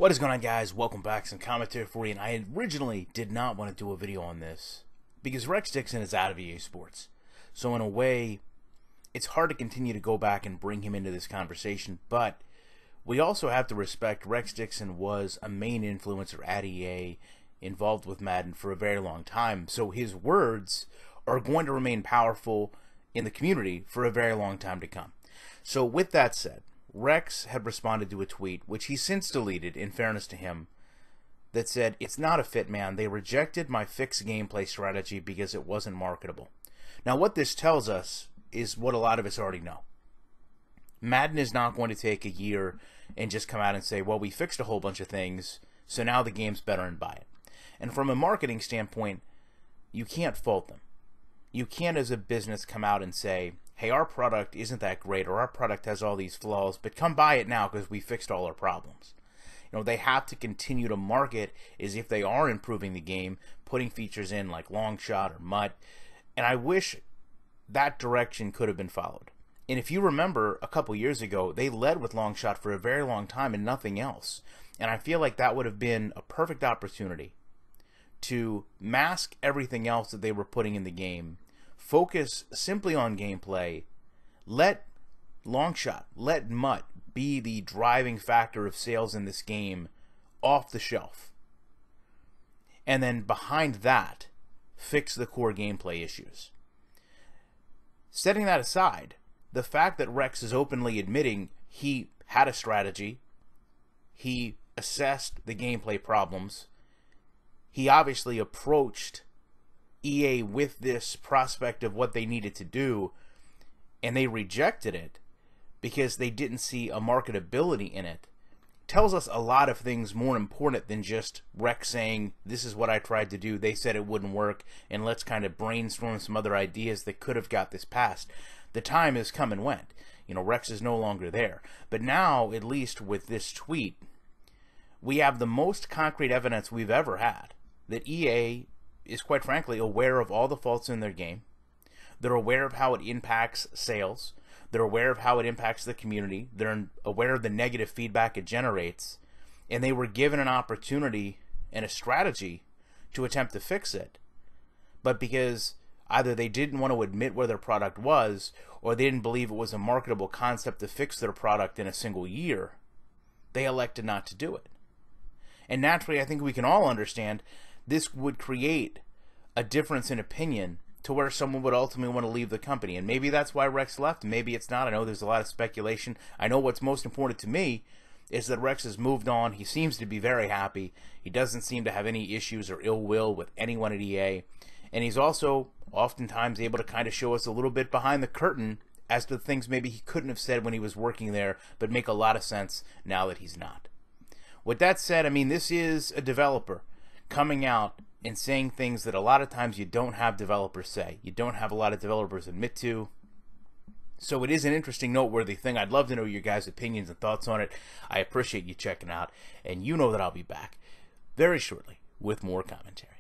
What is going on, guys? Welcome back. Some commentary for you. And I originally did not want to do a video on this because Rex Dixon is out of EA Sports. So in a way, it's hard to continue to go back and bring him into this conversation. But we also have to respect Rex Dixon was a main influencer at EA, involved with Madden for a very long time. So his words are going to remain powerful in the community for a very long time to come. So with that said, Rex had responded to a tweet, which he since deleted, in fairness to him, that said, "It's not a fit, man. They rejected my fixed gameplay strategy because it wasn't marketable." Now, what this tells us is what a lot of us already know. Madden is not going to take a year and just come out and say, well, we fixed a whole bunch of things, so now the game's better and buy it. And from a marketing standpoint, you can't fault them. You can't, as a business, come out and say, hey, our product isn't that great, or our product has all these flaws, but come buy it now because we fixed all our problems. You know, they have to continue to market as if they are improving the game, putting features in like long shot or MUT, and I wish that direction could have been followed. And if you remember, a couple years ago, they led with long shot for a very long time and nothing else. And I feel like that would have been a perfect opportunity to mask everything else that they were putting in the game, focus simply on gameplay, let Longshot, let MUT be the driving factor of sales in this game off the shelf. And then behind that, fix the core gameplay issues. Setting that aside, the fact that Rex is openly admitting he had a strategy, he assessed the gameplay problems, he obviously approached EA with this prospect of what they needed to do, and they rejected it because they didn't see a marketability in it, tells us a lot of things more important than just Rex saying, this is what I tried to do, they said it wouldn't work, and let's kind of brainstorm some other ideas that could have got this passed. The time has come and went. You know, Rex is no longer there. But now, at least with this tweet, we have the most concrete evidence we've ever had that EA is, quite frankly, aware of all the faults in their game. They're aware of how it impacts sales. They're aware of how it impacts the community. They're aware of the negative feedback it generates. And they were given an opportunity and a strategy to attempt to fix it. But because either they didn't want to admit where their product was, or they didn't believe it was a marketable concept to fix their product in a single year, they elected not to do it. And naturally, I think we can all understand this would create a difference in opinion to where someone would ultimately want to leave the company. And maybe that's why Rex left. Maybe it's not. I know there's a lot of speculation. I know what's most important to me is that Rex has moved on. He seems to be very happy. He doesn't seem to have any issues or ill will with anyone at EA. And he's also oftentimes able to kind of show us a little bit behind the curtain as to the things maybe he couldn't have said when he was working there, but make a lot of sense now that he's not. With that said, I mean, this is a developer coming out and saying things that a lot of times you don't have developers say. You don't have a lot of developers admit to. So it is an interesting, noteworthy thing. I'd love to know your guys' opinions and thoughts on it. I appreciate you checking out. And you know that I'll be back very shortly with more commentary.